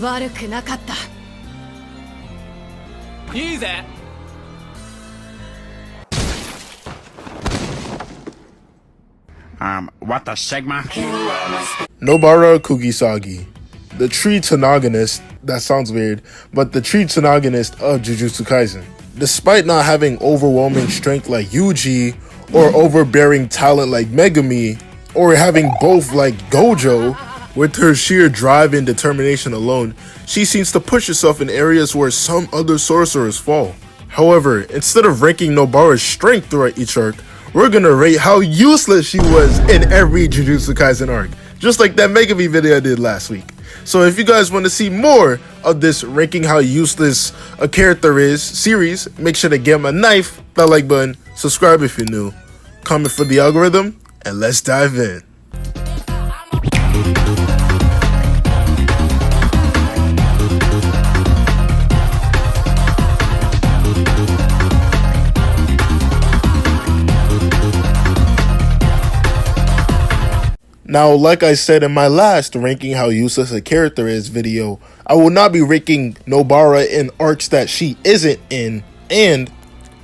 悪くなかった。いいぜ。What the Sigma? Nobara Kugisagi, the tree Tanagonist, that sounds weird, but the tree Tanagonist of Jujutsu Kaisen. Despite not having overwhelming strength like Yuji, or overbearing talent like Megumi, or having both like GOJO, with her sheer drive and determination alone, she seems to push herself in areas where some other sorcerers fall. However, instead of ranking Nobara's strength throughout each arc, we're gonna rate how useless she was in every Jujutsu Kaisen arc, just like that Mega V video I did last week. So if you guys want to see more of this ranking how useless a character is series, make sure to give them a knife, that like button, subscribe if you're new, comment for the algorithm, and let's dive in. Now, like I said in my last ranking how useless a character is video, I will not be ranking Nobara in arcs that she isn't in, and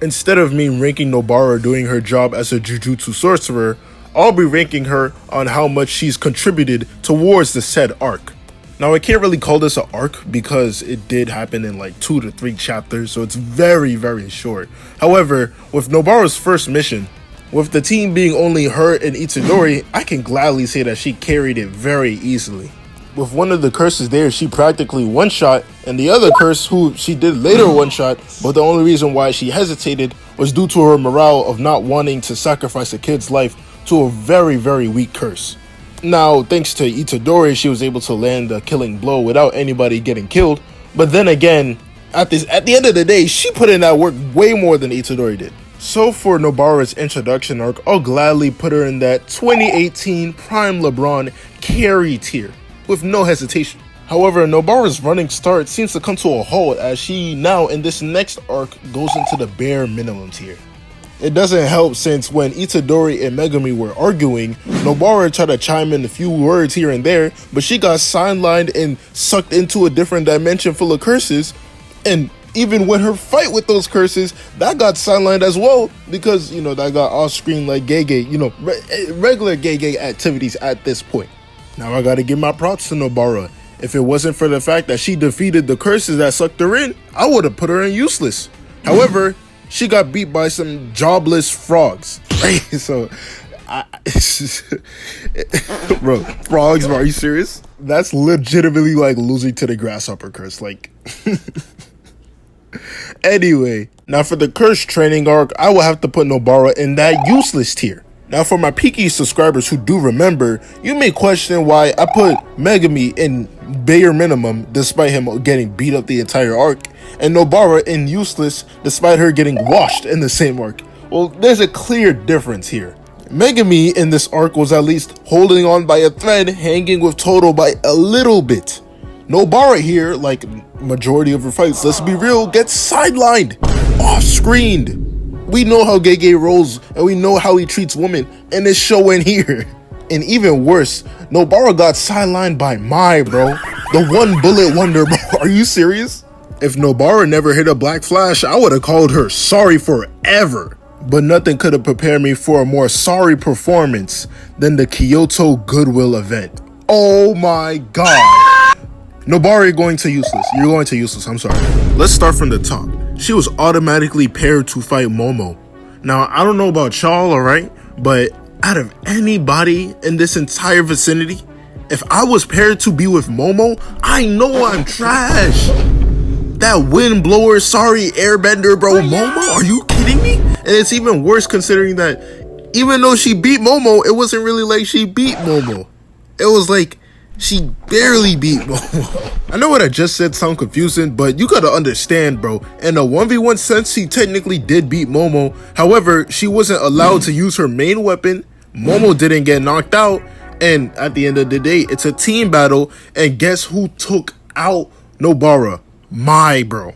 instead of me ranking Nobara doing her job as a Jujutsu sorcerer, I'll be ranking her on how much she's contributed towards the said arc. Now, I can't really call this an arc because it did happen in like 2 to 3 chapters, so it's very, very short. However, with Nobara's first mission, with the team being only her and Itadori, I can gladly say that she carried it very easily. With one of the curses there, she practically one-shot, and the other curse, who she did later one-shot, but the only reason why she hesitated was due to her morale of not wanting to sacrifice a kid's life to a very, very weak curse. Now, thanks to Itadori, she was able to land a killing blow without anybody getting killed, but then again, at the end of the day, she put in that work way more than Itadori did. So for Nobara's introduction arc, I'll gladly put her in that 2018 Prime LeBron carry tier, with no hesitation. However, Nobara's running start seems to come to a halt as she now in this next arc goes into the bare minimum tier. It doesn't help since when Itadori and Megumi were arguing, Nobara tried to chime in a few words here and there, but she got sidelined and sucked into a different dimension full of curses, and even when her fight with those curses, that got sidelined as well because, you know, that got off-screen like gay, you know, regular gay activities at this point. Now I gotta give my props to Nobara. If it wasn't for the fact that she defeated the curses that sucked her in, I would have put her in useless. However, she got beat by some jobless frogs. Right? So, bro, frogs, bro, are you serious? That's legitimately like losing to the grasshopper curse, like... Anyway, now for the Cursed Training arc, I will have to put Nobara in that useless tier. Now for my peaky subscribers who do remember, you may question why I put Megumi in bare minimum despite him getting beat up the entire arc, and Nobara in useless despite her getting washed in the same arc. Well, there's a clear difference here. Megumi in this arc was at least holding on by a thread, hanging with Toho by a little bit. Nobara here, like majority of her fights, let's be real, gets sidelined, off-screened. We know how Gege rolls, and we know how he treats women, and it's showing here. And even worse, Nobara got sidelined by Mai, bro. The one bullet wonder, bro. Are you serious? If Nobara never hit a Black Flash, I would have called her sorry forever. But nothing could have prepared me for a more sorry performance than the Kyoto Goodwill event. Oh my god. Nobara, you're going to useless. You're going to useless. I'm sorry. Let's start from the top. She was automatically paired to fight Momo. Now, I don't know about y'all, alright? But out of anybody in this entire vicinity, if I was paired to be with Momo, I know I'm trash. That wind blower, sorry, airbender, bro. Momo, are you kidding me? And it's even worse considering that even though she beat Momo, it wasn't really like she beat Momo. It was like she barely beat Momo. I know what I just said sound confusing, but you gotta understand, bro. In a 1v1 sense, she technically did beat Momo. However, she wasn't allowed to use her main weapon. Momo didn't get knocked out. And at the end of the day, it's a team battle. And guess who took out Nobara? Mai, bro.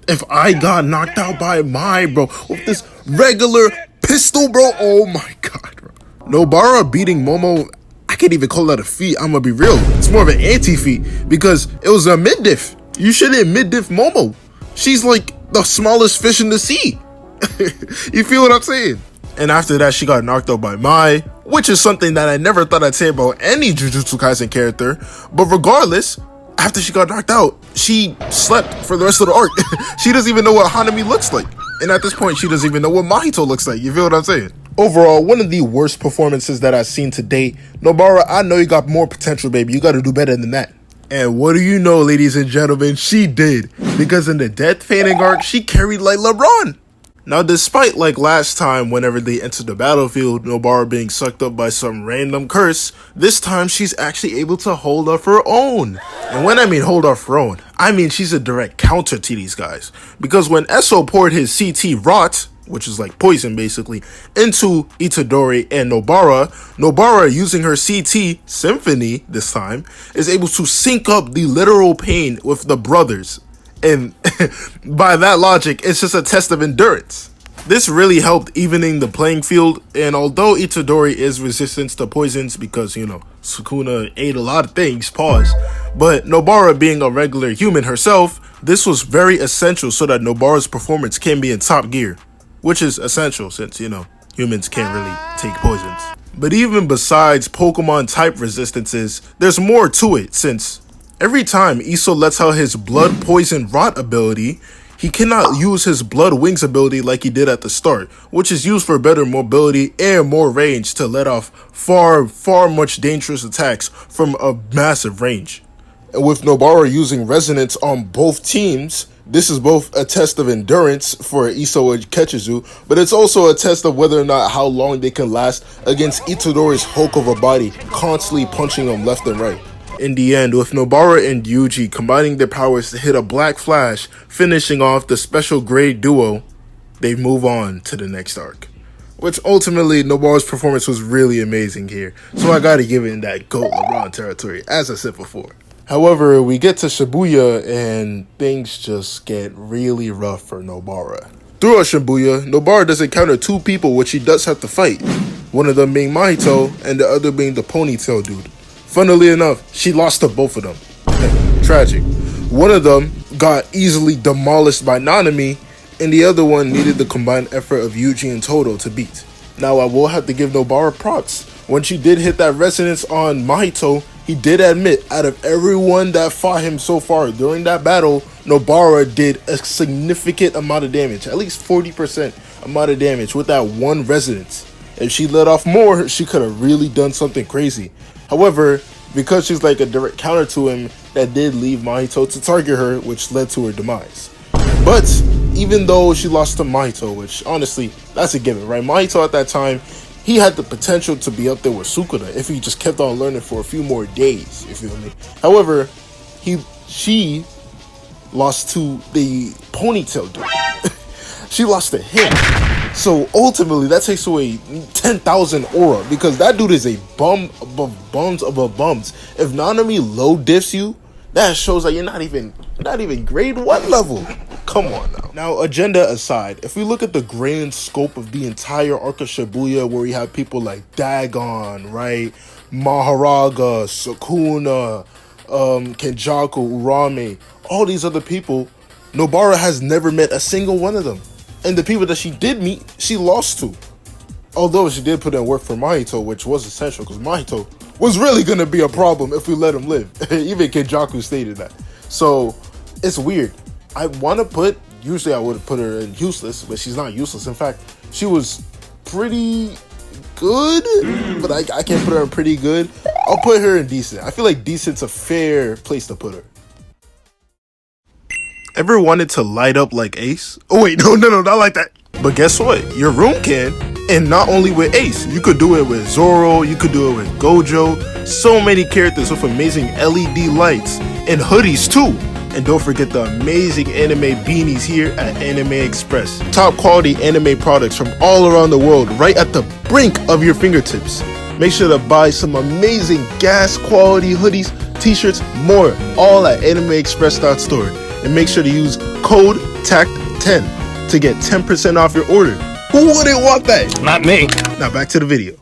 If I got knocked out by Mai, bro, with this regular pistol, bro, oh my god, bro. Nobara beating Momo, I can't even call that a feat, I'm gonna be real. It's more of an anti-feat because it was a mid-diff. You shouldn't mid-diff Momo. She's like the smallest fish in the sea. You feel what I'm saying? And after that, she got knocked out by Mai, which is something that I never thought I'd say about any Jujutsu Kaisen character. But regardless, after she got knocked out, she slept for the rest of the arc. She doesn't even know what Hanami looks like. And at this point, she doesn't even know what Mahito looks like. You feel what I'm saying? Overall, one of the worst performances that I've seen to date. Nobara, I know you got more potential, baby. You got to do better than that. And what do you know, ladies and gentlemen? She did. Because in the Death Fading arc, she carried like LeBron. Now, despite like last time, whenever they entered the battlefield, Nobara being sucked up by some random curse, this time she's actually able to hold off her own. And when I mean hold off her own, I mean she's a direct counter to these guys. Because when Eso poured his CT Rot, which is like poison basically, into Itadori and Nobara, Nobara using her CT Symphony this time, is able to sync up the literal pain with the brothers. And by that logic, it's just a test of endurance. This really helped evening the playing field, and although Itadori is resistant to poisons because, you know, Sukuna ate a lot of things, pause, but Nobara being a regular human herself, this was very essential so that Nobara's performance can be in top gear, which is essential since, you know, humans can't really take poisons. But even besides Pokemon type resistances, there's more to it since every time Iso lets out his Blood Poison Rot ability, he cannot use his Blood Wings ability like he did at the start, which is used for better mobility and more range to let off far much dangerous attacks from a massive range. And with Nobara using Resonance on both teams, this is both a test of endurance for Iso and KECHIZU, but it's also a test of whether or not how long they can last against Itadori's Hulk of a body, constantly punching them left and right. In the end, with Nobara and YUJI combining their powers to hit a Black Flash, finishing off the special grade duo, they move on to the next arc. Which ultimately, Nobara's performance was really amazing here, so I gotta give it in that GOAT LeBron territory, as I said before. However, we get to Shibuya and things just get really rough for Nobara. Throughout Shibuya, Nobara does encounter two people which she does have to fight, one of them being Mahito and the other being the ponytail dude. Funnily enough, she lost to both of them. Tragic. One of them got easily demolished by Nanami, and the other one needed the combined effort of Yuji and Toho to beat. Now, I will have to give Nobara props. When she did hit that resonance on Mahito, he did admit, out of everyone that fought him so far during that battle, Nobara did a significant amount of damage, at least 40% amount of damage with that one resonance. If she let off more, she could have really done something crazy. However, because she's like a direct counter to him, that did leave Mahito to target her, which led to her demise. But even though she lost to Mahito, which honestly, that's a given, right? Mahito at that time, he had the potential to be up there with Sukuna if he just kept on learning for a few more days, you feel me? However, she lost to the ponytail dude. She lost to him. So ultimately, that takes away 10,000 aura because that dude is a bum above bums above bums. If Nanami low diffs you, that shows that you're not even grade 1 level. Come on now. Now, agenda aside, if we look at the grand scope of the entire arc of Shibuya, where we have people like Dagon, right, Maharaga, Sukuna, Kenjaku, Urame, all these other people, Nobara has never met a single one of them. And the people that she did meet, she lost to. Although she did put in work for Mahito, which was essential, because Mahito was really going to be a problem if we let him live. Even Kenjaku stated that. So, it's weird. I want to put, usually I would have put her in useless, but she's not useless. In fact, she was pretty good, but I can't put her in pretty good. I'll put her in decent. I feel like decent's a fair place to put her. Ever wanted to light up like Ace? Oh wait, no, not like that. But guess what? Your room can. And not only with Ace, you could do it with Zoro, you could do it with GOJO. So many characters with amazing LED lights and hoodies too. And don't forget the amazing anime beanies here at Anime Express. Top quality anime products from all around the world right at the brink of your fingertips. Make sure to buy some amazing gas quality hoodies, t-shirts, more, all at animeexpress.store. And make sure to use code TACT10 to get 10% off your order. Who wouldn't want that? Not me. Now back to the video.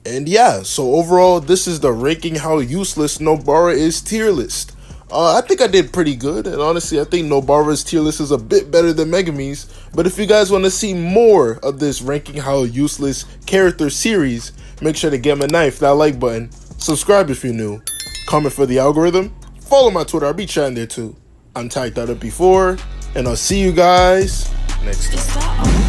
And yeah, so overall, this is the ranking how useless Nobara is tier list. I think I did pretty good, and honestly, I think Nobara's tier list is a bit better than Megami's. But if you guys want to see more of this ranking how useless character series, make sure to give me a knife, that like button, subscribe if you're new, comment for the algorithm, follow my Twitter, I'll be chatting there too. I'm tagged out up before, and I'll see you guys next time.